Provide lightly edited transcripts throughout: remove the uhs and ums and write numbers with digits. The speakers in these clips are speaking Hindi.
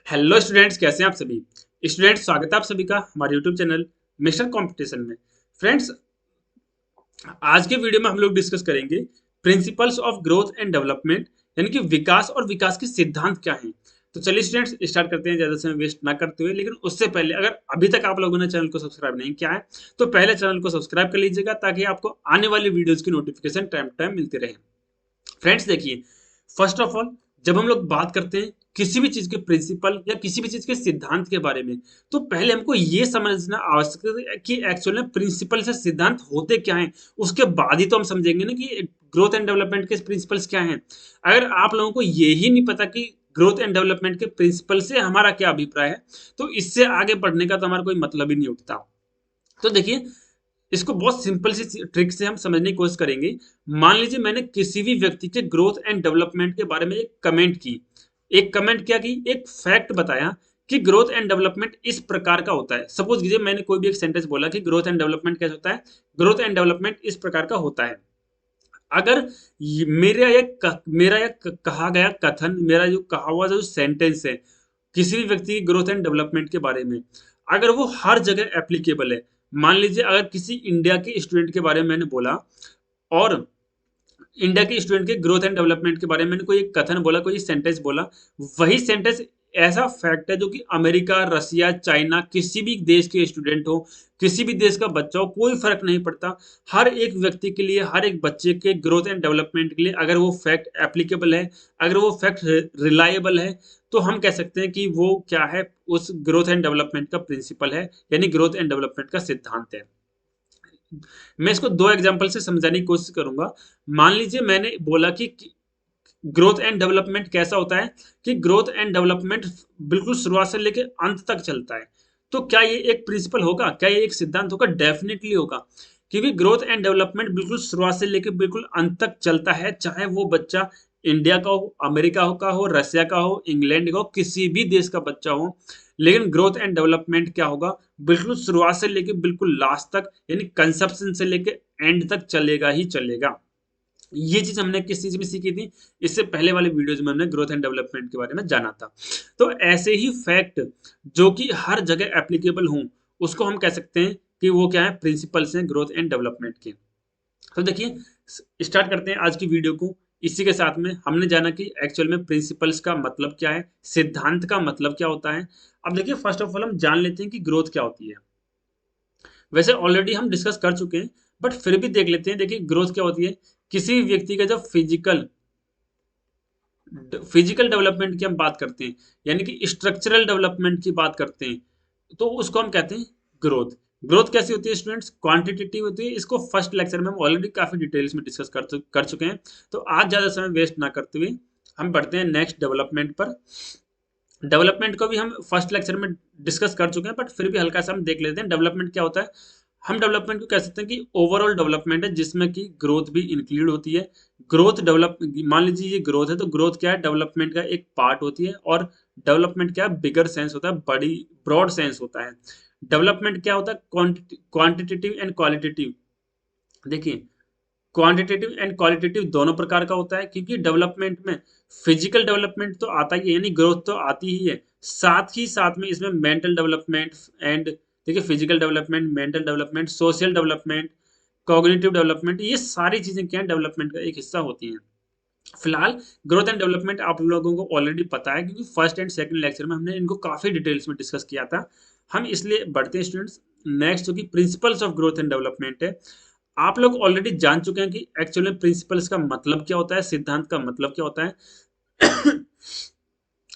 हेलो स्टूडेंट्स, कैसे हैं आप सभी स्टूडेंट्स। स्वागत है आप सभी का हमारे यूट्यूब चैनल मिस्टर कंपटीशन में। फ्रेंड्स, आज के वीडियो में हम लोग डिस्कस करेंगे principles of growth and development, यानी कि विकास और विकास के सिद्धांत क्या हैं। तो चलिए स्टूडेंट्स स्टार्ट करते हैं, ज़्यादा समय वेस्ट ना करते हुए। लेकिन उससे पहले, अगर अभी तक आप लोगों ने चैनल को सब्सक्राइब नहीं किया है तो पहले चैनल को सब्सक्राइब कर लीजिएगा, ताकि आपको आने वाली वीडियोज़ की नोटिफिकेशन टाइम टू टाइम मिलती रहे। फ्रेंड्स देखिए, फर्स्ट ऑफ ऑल, जब हम लोग बात करते हैं किसी भी चीज के प्रिंसिपल या किसी भी चीज के सिद्धांत के बारे में, तो पहले हमको ये समझना आवश्यक है कि एक्चुअल में प्रिंसिपल से सिद्धांत होते क्या हैं। उसके बाद ही तो हम समझेंगे ना कि ग्रोथ एंड डेवलपमेंट के प्रिंसिपल्स क्या हैं। अगर आप लोगों को ये ही नहीं पता कि ग्रोथ एंड डेवलपमेंट के प्रिंसिपल से हमारा क्या अभिप्राय है, तो इससे आगे बढ़ने का तो हमारा कोई मतलब ही नहीं उठता। तो देखिए, इसको बहुत सिंपल सी ट्रिक से हम समझने की कोशिश करेंगे। मान लीजिए मैंने किसी भी व्यक्ति के ग्रोथ एंड डेवलपमेंट के बारे में एक कमेंट की। एक कमेंट क्या की, एक फैक्ट बताया कि ग्रोथ एंड डेवलपमेंट इस प्रकार का होता है। सपोज कीजिए मैंने कोई भी एक सेंटेंस बोला कि ग्रोथ एंड डेवलपमेंट कैसे होता है, ग्रोथ एंड डेवलपमेंट इस प्रकार का होता है। अगर मेरा यह कहा गया कथन, मेरा जो कहा हुआ जो सेंटेंस है किसी भी व्यक्ति की ग्रोथ एंड डेवलपमेंट के बारे में, अगर वो हर जगह एप्लीकेबल है। मान लीजिए अगर किसी इंडिया के स्टूडेंट के बारे में मैंने बोला, और इंडिया के स्टूडेंट के ग्रोथ एंड डेवलपमेंट के बारे में मैंने कोई एक कथन बोला, कोई सेंटेंस बोला, वही सेंटेंस ऐसा फैक्ट है जो कि अमेरिका, रसिया, चाइना, किसी भी देश के स्टूडेंट हो, किसी भी देश का बच्चा हो, कोई फर्क नहीं पड़ता। हर एक व्यक्ति के लिए, हर एक बच्चे के ग्रोथ एंड डेवलपमेंट के लिए अगर वो फैक्ट एप्लीकेबल है, अगर वो फैक्ट रिलायबल है, तो हम कह सकते हैं कि वो क्या है, उस ग्रोथ एंड डेवलपमेंट का प्रिंसिपल है, यानी ग्रोथ एंड डेवलपमेंट का सिद्धांत है। मैं इसको दो एग्जांपल से समझाने की कोशिश करूंगा। मान लीजिए मैंने बोला कि ग्रोथ एंड डेवलपमेंट कैसा होता है, कि ग्रोथ एंड डेवलपमेंट बिल्कुल शुरुआत से लेके अंत तक चलता है। तो क्या ये एक प्रिंसिपल होगा, क्या ये एक सिद्धांत होगा? डेफिनेटली होगा। क्योंकि ग्रोथ एंड डेवलपमेंट बिल्कुल शुरुआत से लेके बिल्कुल अंत तक चलता है, चाहे वो बच्चा इंडिया का हो, अमेरिका का हो, रसिया का हो, इंग्लैंड का हो, किसी भी देश का बच्चा हो। लेकिन ग्रोथ एंड डेवलपमेंट क्या होगा, बिल्कुल शुरुआत से लेके बिल्कुल लास्ट तक, यानी कंसेप्शन से लेके एंड तक चलेगा ही चलेगा। ये चीज हमने किस चीज में सीखी थी, इससे पहले वाले वीडियोज में हमने ग्रोथ एंड डेवलपमेंट के बारे में जाना था। तो ऐसे ही फैक्ट जो कि हर जगह एप्लीकेबल हों, उसको हम कह सकते हैं कि वो क्या है, प्रिंसिपल्स हैं ग्रोथ एंड डेवलपमेंट के। तो देखिए, स्टार्ट करते हैं आज की वीडियो को। इसी के साथ में हमने जाना कि एक्चुअल में प्रिंसिपल्स का मतलब क्या है, सिद्धांत का मतलब क्या होता है। अब देखिए, फर्स्ट ऑफ ऑल हम जान लेते हैं कि ग्रोथ क्या होती है। वैसे ऑलरेडी हम डिस्कस कर चुके हैं, बट फिर भी देख लेते हैं। देखिए, ग्रोथ क्या होती है, किसी भी व्यक्ति का जब फिजिकल डेवलपमेंट की हम बात करते हैं, यानी कि स्ट्रक्चरल डेवलपमेंट की बात करते हैं, तो उसको हम कहते हैं ग्रोथ। ग्रोथ कैसी होती है स्टूडेंट्स? क्वांटिटेटिव होती है। इसको फर्स्ट लेक्चर में हम ऑलरेडी काफी डिटेल्स में डिस्कस कर चुके हैं। तो आज ज्यादा समय वेस्ट ना करते हुए हम बढ़ते हैं नेक्स्ट डेवलपमेंट पर। डेवलपमेंट को भी हम फर्स्ट लेक्चर में डिस्कस कर चुके हैं, बट फिर भी हल्का सा हम देख लेते हैं डेवलपमेंट क्या होता है। हम डेवलपमेंट को कह सकते हैं कि ओवरऑल डेवलपमेंट है, जिसमें कि ग्रोथ भी इंक्लूड होती है। ग्रोथ डेवलप मान लीजिए ये ग्रोथ है, तो ग्रोथ क्या है, डेवलपमेंट का एक पार्ट होती है। और डेवलपमेंट क्या है, बिगर सेंस होता है, बड़ी ब्रॉड सेंस होता है। डेवलपमेंट क्या होता है, क्वांटिटेटिव एंड क्वालिटेटिव। देखिए, क्वांटिटेटिव एंड क्वालिटेटिव दोनों प्रकार का होता है, क्योंकि डेवलपमेंट में फिजिकल डेवलपमेंट तो आता ही है, यानी ग्रोथ तो आती ही है, साथ ही साथ में इसमें मेंटल डेवलपमेंट एंड, देखिए, physical development, mental development, social development, cognitive development, ये सारी चीजें क्या है, डेवलपमेंट का एक हिस्सा होती हैं। फिलहाल ग्रोथ एंड डेवलपमेंट आप लोगों को ऑलरेडी पता है, क्योंकि फर्स्ट एंड सेकंड लेक्चर में हमने इनको काफी डिटेल्स में डिस्कस किया था। हम इसलिए बढ़ते हैं स्टूडेंट्स नेक्स्ट, जो कि principles of growth and development है। आप लोग ऑलरेडी जान चुके हैं कि एक्चुअल में प्रिंसिपल्स का मतलब क्या होता है, सिद्धांत का मतलब क्या होता है।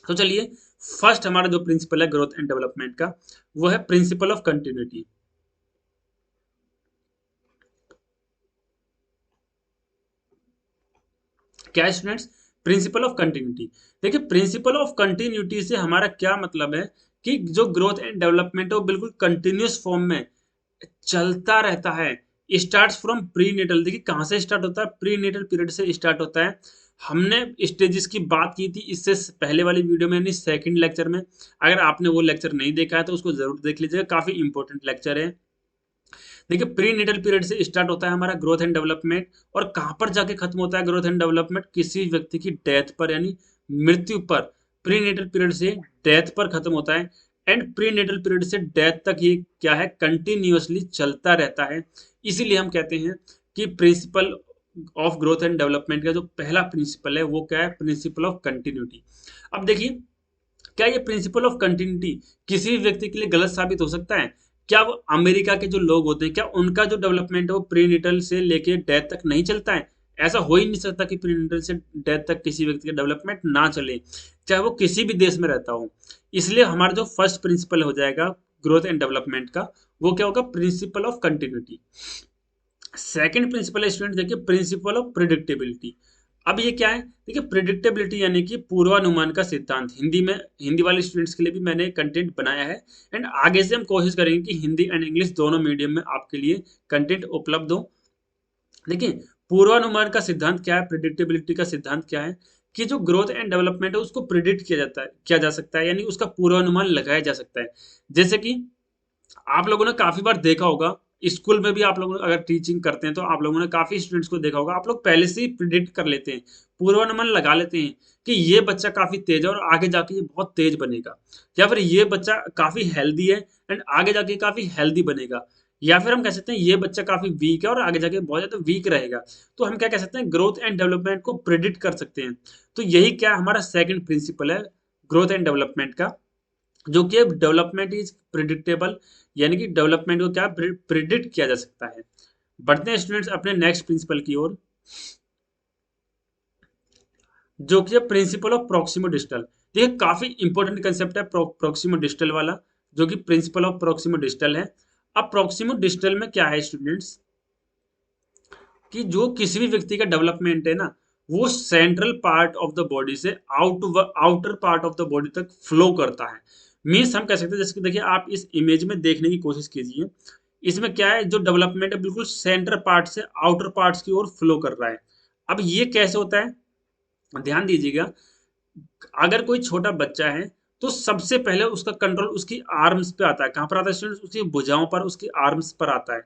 तो चलिए, फर्स्ट हमारा जो प्रिंसिपल है ग्रोथ एंड डेवलपमेंट का, वो है प्रिंसिपल ऑफ कंटिन्यूटी। क्या स्टूडेंट्स? Principal of continuity. देखिए, प्रिंसिपल ऑफ कंटिन्यूटी से हमारा क्या मतलब है, कि जो ग्रोथ एंड डेवलपमेंट है वो बिल्कुल कंटिन्यूस फॉर्म में चलता रहता है। Start from prenatal. देखिए, कहाँ से स्टार्ट होता है, प्री नेटल पीरियड से स्टार्ट होता है। हमने स्टेजेस की बात की थी इससे पहले वाली वीडियो में, यानी सेकंड लेक्चर में। अगर आपने वो लेक्चर नहीं देखा है तो उसको जरूर देख लीजिएगा, काफी इंपॉर्टेंट लेक्चर है। देखिए, प्री नेटल पीरियड से स्टार्ट होता है हमारा ग्रोथ एंड डेवलपमेंट, और कहाँ पर जाके खत्म होता है ग्रोथ एंड डेवलपमेंट, किसी व्यक्ति की डेथ पर, यानी मृत्यु पर। प्रीनेटल पीरियड से डेथ पर खत्म होता है, एंड प्रीनेटल पीरियड से डेथ तक ये क्या है, कंटिन्यूअसली चलता रहता है। इसीलिए हम कहते हैं कि principle of growth and development का जो पहला प्रिंसिपल है वो क्या है, प्रिंसिपल ऑफ कंटिन्यूटी। अब देखिए, क्या ये प्रिंसिपल ऑफ कंटिन्यूटी किसी भी व्यक्ति के लिए गलत साबित हो सकता है? क्या वो अमेरिका के जो लोग होते हैं, क्या उनका जो डेवलपमेंट है वो प्रीनेटल से लेके डेथ तक नहीं चलता है? ऐसा हो ही नहीं सकता कि प्रीनेटल से डेथ तक किसी व्यक्ति का डेवलपमेंट ना चले, चाहे वो किसी भी देश में रहता हो। इसलिए हमारा जो फर्स्ट प्रिंसिपल हो जाएगा ग्रोथ एंड डेवलपमेंट का, वो क्या होगा, principle of continuity. Second principle है स्टूडेंट, देखिए प्रिंसिपल ऑफ प्रिडिक्टेबिलिटी। अब ये क्या है, देखिए प्रिडिक्टेबिलिटी यानी कि पूर्वानुमान का सिद्धांत। हिंदी में, हिंदी वाले स्टूडेंट्स के लिए भी मैंने कंटेंट बनाया है, एंड आगे से हम कोशिश करेंगे कि हिंदी एंड इंग्लिश दोनों मीडियम में आपके लिए कंटेंट उपलब्ध हो। देखिए पूर्वानुमान का सिद्धांत क्या है, प्रिडिक्टेबिलिटी का सिद्धांत क्या है, कि जो ग्रोथ एंड डेवलपमेंट है उसको प्रिडिक्ट किया जाता है, किया जा सकता है, यानी उसका पूर्वानुमान लगाया जा सकता है। जैसे कि आप लोगों ने काफी बार देखा होगा, स्कूल में भी आप लोग अगर टीचिंग करते हैं तो आप लोगों ने काफी स्टूडेंट्स को देखा होगा, आप लोग पहले से ही प्रिडिक्ट कर लेते हैं, पूर्वानुमान लगा लेते हैं कि ये बच्चा काफी तेज है और आगे जाके ये बहुत तेज बनेगा, या फिर ये बच्चा काफी हेल्दी है एंड आगे जाके काफी हेल्दी बनेगा, या फिर हम कह सकते हैं ये बच्चा काफी वीक है और आगे जाके बहुत ज्यादा वीक रहेगा। तो हम क्या कह सकते हैं, ग्रोथ एंड डेवलपमेंट को प्रिडिक्ट कर सकते हैं। तो यही क्या हमारा सेकंड प्रिंसिपल है ग्रोथ एंड डेवलपमेंट का, जो कि डेवलपमेंट इज प्रिडिक्टेबल, यानी कि डेवलपमेंट को क्या प्रिडिक्ट किया जा सकता है। बढ़ते हैं स्टूडेंट्स अपने नेक्स्ट प्रिंसिपल की ओर, जो कि है प्रिंसिपल ऑफ प्रोक्सिमो डिस्टल। देखिए काफी इंपॉर्टेंट कंसेप्ट है प्रोक्सिमो डिस्टल वाला, जो कि प्रिंसिपल ऑफ प्रोक्सिमो डिस्टल है। अब प्रोक्सिमो डिस्टल में क्या है स्टूडेंट्स, कि जो किसी भी व्यक्ति का डेवलपमेंट है ना, वो central part of the body से outer part of the body तक फ्लो करता है। मीन्स हम कह सकते हैं, जैसे कि देखिए आप इस इमेज में देखने की कोशिश कीजिए, इसमें क्या है, जो डेवलपमेंट है बिल्कुल सेंटर पार्ट से आउटर पार्ट्स की ओर फ्लो कर रहा है। अब ये कैसे होता है, ध्यान दीजिएगा। अगर कोई छोटा बच्चा है तो सबसे पहले उसका कंट्रोल उसकी आर्म्स पे आता है। कहाँ पर आता है स्टूडेंट्स, उसकी भुजाओं पर, उसकी आर्म्स पर आता है।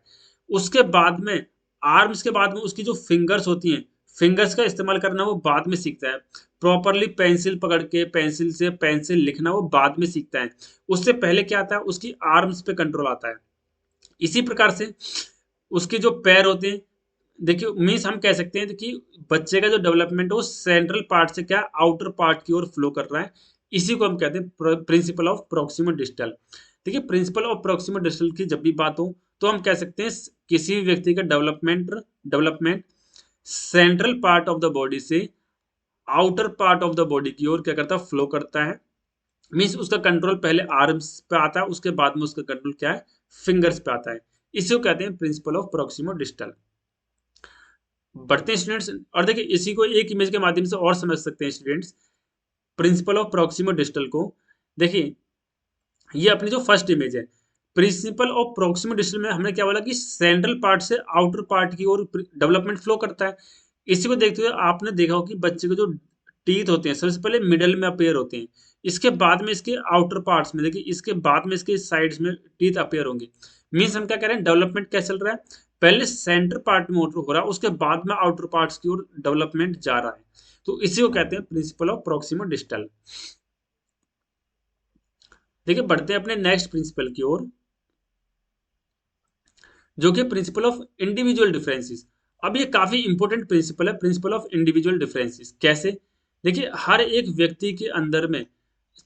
उसके बाद में, आर्म्स के बाद में उसकी जो फिंगर्स होती हैं, फिंगर्स का इस्तेमाल करना वो बाद में सीखता है। प्रॉपरली पेंसिल पकड़ के पेंसिल से पेंसिल लिखना वो बाद में सीखता है। उससे पहले क्या आता है, उसकी आर्म्स पे कंट्रोल आता है। इसी प्रकार से उसके जो पैर होते हैं, देखिए मीन्स हम कह सकते हैं कि बच्चे का जो डेवलपमेंट है वो सेंट्रल पार्ट से क्या आउटर पार्ट की ओर फ्लो कर रहा है। इसी को हम कहते हैं प्रिंसिपल ऑफ प्रोक्सिमल डिस्टल। देखिए प्रिंसिपल ऑफ प्रोक्सिमल डिस्टल की जब भी बात हो तो हम कह सकते हैं किसी भी व्यक्ति का development central part of the body से outer part of the body की ओर क्या करता है, फ्लो करता है। मीन्स उसका कंट्रोल पहले आर्म्स पे आता है, उसके बाद में उसका कंट्रोल क्या है, फिंगर्स पे आता है। इसी को कहते हैं प्रिंसिपल ऑफ प्रोक्सिमो डिस्टल। बढ़ते हैं स्टूडेंट्स, और देखिए इसी को एक इमेज के माध्यम से और समझ सकते हैं students, principal of proximo distal को। देखिए ये अपनी जो फर्स्ट इमेज है, प्रिंसिपल ऑफ प्रोक्सिमो डिस्टल में हमने क्या बोला कि सेंट्रल पार्ट से आउटर पार्ट की ओर डेवलपमेंट फ्लो करता है। इसी को देखते हुए आपने देखा हो कि बच्चे के जो टीथ होते हैं सबसे पहले मिडल में अपेयर होते हैं, इसके बाद में इसके आउटर पार्ट्स में, देखिए इसके बाद में इसके साइड्स में टीथ अपेयर होंगे। मीन्स हम क्या कह रहे हैं, डेवलपमेंट क्या चल रहा है, पहले सेंटर पार्ट में हो रहा है, उसके बाद में आउटर पार्ट्स की ओर डेवलपमेंट जा रहा है। तो इसी को कहते हैं प्रिंसिपल ऑफ प्रोक्सिमो डिस्टल। देखिए बढ़ते हैं अपने नेक्स्ट प्रिंसिपल की ओर, जो कि प्रिंसिपल ऑफ इंडिविजुअल डिफरेंसेस। अब ये काफी इंपॉर्टेंट प्रिंसिपल है, प्रिंसिपल ऑफ इंडिविजुअल डिफरेंसेस। कैसे, देखिए हर एक व्यक्ति के अंदर में,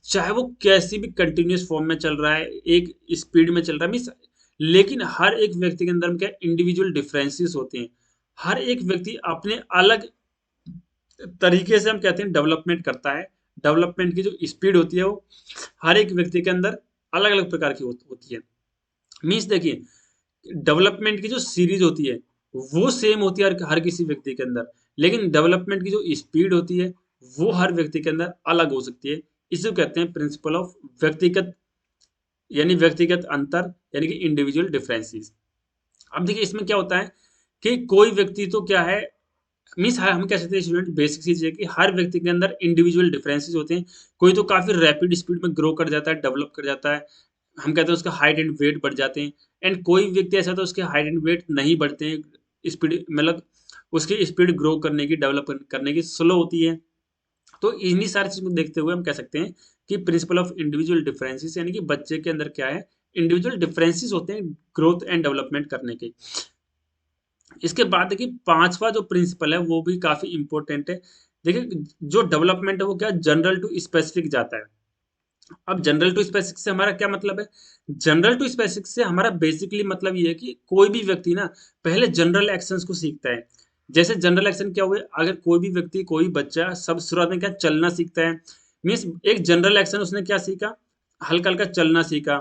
चाहे वो कैसी भी कंटिन्यूअस फॉर्म में चल रहा है, एक स्पीड में चल रहा है, मीन्स, लेकिन हर एक व्यक्ति के अंदर में क्या इंडिविजुअल डिफरेंसेस होते हैं। हर एक व्यक्ति अपने अलग तरीके से हम कहते हैं डेवलपमेंट करता है। डेवलपमेंट की जो स्पीड होती है वो हर एक व्यक्ति के अंदर अलग अलग प्रकार की होती है। मीन्स देखिए डेवलपमेंट की जो सीरीज होती है वो सेम होती है हर किसी व्यक्ति के अंदर, लेकिन डेवलपमेंट की जो स्पीड होती है वो हर व्यक्ति के अंदर अलग हो सकती है। इसे कहते हैं प्रिंसिपल ऑफ व्यक्तिगत, यानी व्यक्तिगत अंतर, यानी कि इंडिविजुअल डिफरेंसेस। अब देखिए इसमें क्या होता है कि कोई व्यक्ति तो क्या है, मीन्स हम कह सकते हैं स्टूडेंट, बेसिक चीज है कि हर व्यक्ति के अंदर इंडिविजुअल डिफरेंसेस होते हैं। कोई तो काफी रैपिड स्पीड में ग्रो कर जाता है, डेवलप कर जाता है, हम कहते हैं उसका हाइट एंड वेट बढ़ जाते हैं। एंड कोई व्यक्ति ऐसा तो उसके हाइट एंड वेट नहीं बढ़ते हैं, स्पीड मतलब उसकी स्पीड ग्रो करने की, डेवलप करने की स्लो होती है। तो इन्हीं सारी चीज़ को देखते हुए हम कह सकते हैं कि प्रिंसिपल ऑफ इंडिविजुअल डिफरेंसेस, यानी कि बच्चे के अंदर क्या है, इंडिविजुअल डिफरेंसेस होते हैं ग्रोथ एंड डेवलपमेंट करने के। इसके बाद देखिए पांचवा जो प्रिंसिपल है वो भी काफी इंपॉर्टेंट है। देखिए जो डेवलपमेंट है वो क्या जनरल टू स्पेसिफिक जाता है। अब जनरल टू स्पेसिफिक से हमारा क्या मतलब है? जनरल टू स्पेसिफिक से हमारा बेसिकली मतलब ये है कि कोई भी व्यक्ति ना पहले जनरल एक्शंस को सीखता है। जैसे जनरल एक्शन क्या हुए, अगर कोई भी व्यक्ति, कोई बच्चा सब शुरुआत में क्या चलना सीखता है, मीन्स एक जनरल एक्शन उसने क्या सीखा, हल्का हल्का चलना सीखा,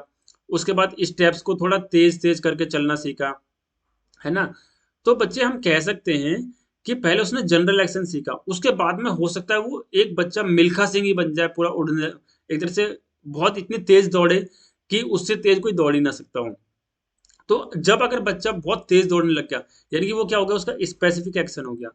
उसके बाद स्टेप्स को थोड़ा तेज तेज करके चलना सीखा, है ना? तो बच्चे हम कह सकते हैं कि पहले उसने जनरल एक्शन सीखा, उसके बाद में हो सकता है वो एक बच्चा मिल्खा सिंह ही बन जाए, पूरा उड़ने, एक तरह से बहुत इतनी तेज दौड़े कि उससे तेज कोई दौड़ ही ना सकता हो। तो जब अगर बच्चा बहुत तेज दौड़ने लग गया, यानी कि वो क्या हो गया, उसका स्पेसिफिक एक्शन हो गया।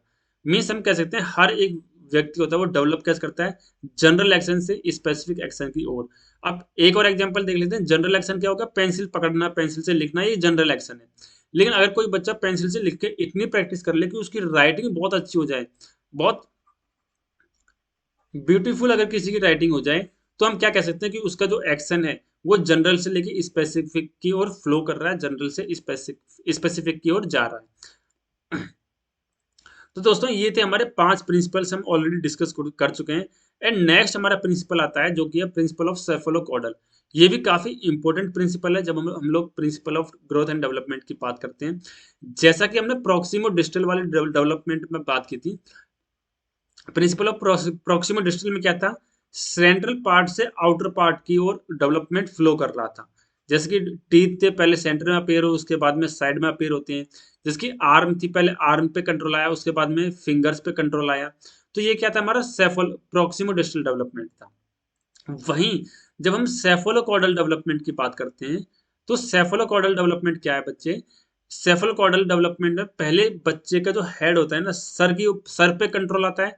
मीन्स हम कह सकते हैं हर एक व्यक्ति होता है वो डेवलप कैसे करता है, जनरल एक्शन से स्पेसिफिक एक्शन की ओर। अब एक और एग्जांपल देख लेते हैं। जनरल एक्शन क्या होगा, पेंसिल पकड़ना, पेंसिल से लिखना, ये जनरल एक्शन है। लेकिन अगर कोई बच्चा पेंसिल से लिख के इतनी प्रैक्टिस कर ले कि उसकी राइटिंग बहुत अच्छी हो जाए, बहुत ब्यूटीफुल अगर किसी की राइटिंग हो जाए, तो हम क्या कह सकते हैं कि उसका जो एक्शन है वो जनरल से लेके स्पेसिफिक की ओर फ्लो कर रहा है, जनरल से स्पेसिफिक की ओर जा रहा है। तो दोस्तों ये थे हमारे 5 प्रिंसिपल्स, हम ऑलरेडी डिस्कस कर चुके हैं। एंड नेक्स्ट हमारा प्रिंसिपल आता है जो कि है प्रिंसिपल ऑफ सेफोलोकॉर्डल। ये भी काफी इंपॉर्टेंट प्रिंसिपल है जब हम लोग principle of growth and development की बात करते हैं। जैसा कि हमने प्रोक्सिमो डिस्टल वाले डेवलपमेंट में बात की थी, प्रिंसिपल ऑफ प्रोक्सिमो डिस्टल में क्या था, सेंट्रल पार्ट से आउटर पार्ट की ओर डेवलपमेंट फ्लो कर रहा था। जैसे कि टीथ थे पहले सेंटर में अपेयर हो, उसके बाद में साइड में अपेयर होते हैं। जिसकी आर्म थी, पहले आर्म पे कंट्रोल आया, उसके बाद में फिंगर्स पे कंट्रोल आया। तो ये क्या था, हमारा सेफल प्रोक्सिमो डिस्टल डेवलपमेंट था। वहीं जब हम सेफोलोकॉर्डल डेवलपमेंट की बात करते हैं, तो सेफोलोकॉर्डल डेवलपमेंट क्या है बच्चे, सेफोलोकॉर्डल डेवलपमेंट में पहले बच्चे का जो हेड होता है ना, सर पे कंट्रोल आता है।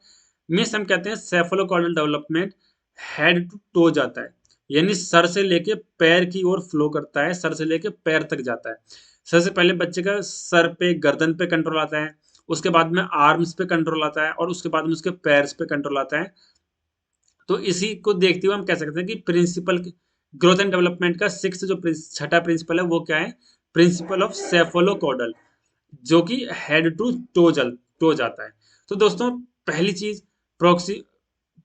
मीन्स हम कहते हैं सेफोलोकॉर्डल डेवलपमेंट हेड टू टो जाता है, यानी सर से लेके पैर की ओर फ्लो करता है, सर से लेके पैर तक जाता है। सबसे पहले बच्चे का सर पे, गर्दन पे कंट्रोल आता है, उसके बाद में आर्म्स पे कंट्रोल आता है, और उसके बाद में उसके पैर्स पे कंट्रोल आता है। तो इसी को देखते हुए हम कह सकते हैं कि प्रिंसिपल ग्रोथ एंड डेवलपमेंट का छठा प्रिंसिपल है वो क्या है, प्रिंसिपल ऑफ सेफोलोकॉर्डल, जो कि हेड टू टो जाता है। तो दोस्तों पहली चीज, proxy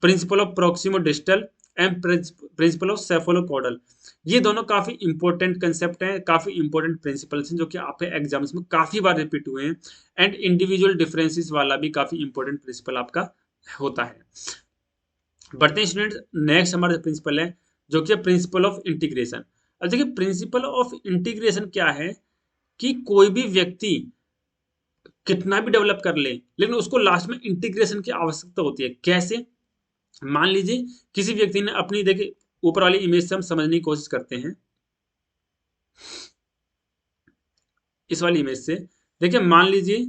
principle of proximo distal and principle of cephalocaudal, ये दोनों काफी इंपॉर्टेंट कंसेप्ट हैं, काफी इंपॉर्टेंट प्रिंसिपल्स हैं जो कि आपके एग्जाम्स में काफी बार रिपीट हुए हैं। एंड इंडिविजुअल डिफरेंसेस वाला भी काफी इंपॉर्टेंट प्रिंसिपल आपका होता है। बढ़ते हैं स्टूडेंट, नेक्स्ट हमारा प्रिंसिपल है जो कि प्रिंसिपल ऑफ इंटीग्रेशन। अब देखिए प्रिंसिपल ऑफ इंटीग्रेशन क्या है, कि कोई भी व्यक्ति कितना भी डेवलप कर ले, लेकिन उसको लास्ट में इंटीग्रेशन की आवश्यकता होती है। कैसे? मान लीजिए किसी व्यक्ति ने अपनी, देखिए ऊपर वाली इमेज से हम समझने की कोशिश करते हैं, इस वाली इमेज से देखिए, मान लीजिए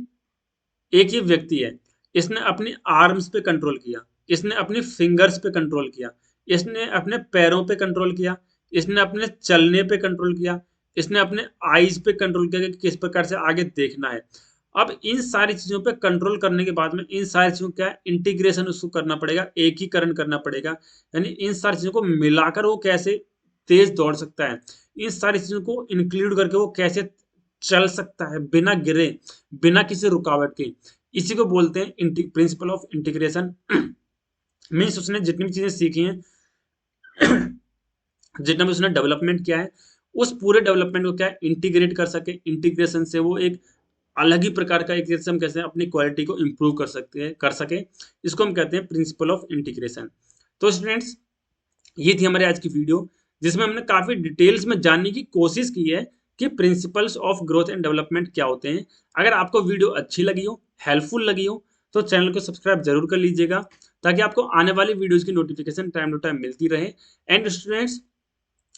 एक ही व्यक्ति है, इसने अपनी आर्म्स पे कंट्रोल किया, इसने अपनी फिंगर्स पे कंट्रोल किया, इसने अपने पैरों पे कंट्रोल किया, इसने अपने चलने पे कंट्रोल किया, इसने अपने आईज पे कंट्रोल किया कि किस प्रकार से आगे देखना है। अब इन सारी चीजों पे कंट्रोल करने के बाद में इन सारी चीजों का इंटीग्रेशन उसको करना पड़ेगा, एकीकरण करना पड़ेगा। यानी इन सारी चीजों को मिलाकर वो कैसे तेज दौड़ सकता है, इन सारी चीजों को इंक्लूड करके वो कैसे चल सकता है बिना गिरे, बिना किसी रुकावट के, इसी को बोलते हैं प्रिंसिपल ऑफ इंटीग्रेशन। मीन्स उसने जितनी भी चीजें सीखी हैं, जितना भी उसने डेवलपमेंट किया है, उस पूरे डेवलपमेंट को क्या इंटीग्रेट कर सके, इंटीग्रेशन से वो एक अलग ही प्रकार का, एक जैसे हम कहते हैं अपनी क्वालिटी को इंप्रूव कर सके, इसको हम कहते हैं प्रिंसिपल ऑफ इंटीग्रेशन। तो स्टूडेंट्स ये थी हमारी आज की वीडियो, जिसमें हमने काफी डिटेल्स में जानने की कोशिश की है कि principles of growth and development क्या होते हैं। अगर आपको वीडियो अच्छी लगी हो, हेल्पफुल लगी हो, तो चैनल को सब्सक्राइब जरूर कर लीजिएगा, ताकि आपको आने वाली वीडियोस की नोटिफिकेशन टाइम टू टाइम मिलती रहे। एंड स्टूडेंट्स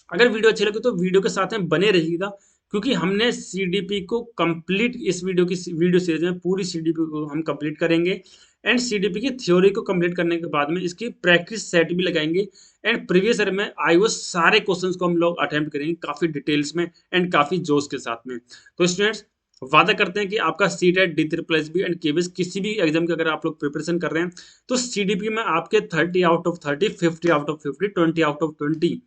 अगर वीडियो अच्छी लगे तो वीडियो के साथ में बने रहिएगा, क्योंकि हमने सीडीपी को कंप्लीट, इस वीडियो सीरीज में पूरी सीडीपी को हम कंप्लीट करेंगे। एंड सीडीपी की थ्योरी को कंप्लीट करने के बाद में इसकी प्रैक्टिस सेट भी लगाएंगे। एंड प्रीवियस ईयर में आए हुए सारे क्वेश्चंस को हम लोग अटेम्प्ट करेंगे काफी डिटेल्स में एंड काफी जोश के साथ में। तो स्टूडेंट्स वादा करते हैं कि आपका सीटेट, D3+B एंड केबीएस किसी भी एग्जाम की अगर आप लोग प्रिपरेशन कर रहे हैं तो सीडीपी में आपके 30 out of 30, 50 out of 50, 20 out of 20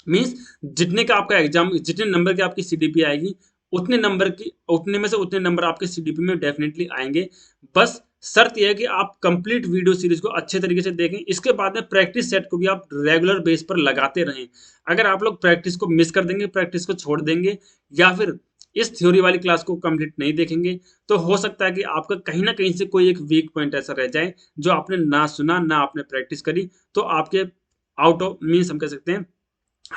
means जितने का आपका एग्जाम, जितने नंबर की आपकी सीडीपी आएगी, उतने नंबर की, उतने में से उतने नंबर आपके सीडीपी में डेफिनेटली आएंगे। बस शर्त यह है कि आप कंप्लीट वीडियो सीरीज को अच्छे तरीके से देखें। इसके बाद में प्रैक्टिस सेट को भी आप रेगुलर बेस पर लगाते रहें। अगर आप लोग प्रैक्टिस को मिस कर देंगे, प्रैक्टिस को छोड़ देंगे, या फिर इस थ्योरी वाली क्लास को कंप्लीट नहीं देखेंगे, तो हो सकता है कि आपका कहीं ना कहीं से कोई एक वीक पॉइंट ऐसा रह जाए जो आपने ना सुना, ना आपने प्रैक्टिस करी, तो आपके आउट ऑफ मीन्स हम कह सकते हैं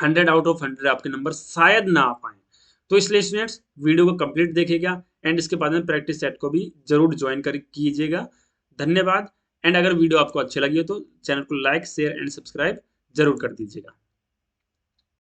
100 आउट ऑफ 100 आपके नंबर शायद ना आ पाए। तो इसलिए स्टूडेंट्स वीडियो को कंप्लीट देखिएगा एंड इसके बाद में प्रैक्टिस सेट को भी जरूर ज्वाइन कर कीजिएगा। धन्यवाद। एंड अगर वीडियो आपको अच्छी लगी हो तो चैनल को लाइक, शेयर एंड सब्सक्राइब जरूर कर दीजिएगा।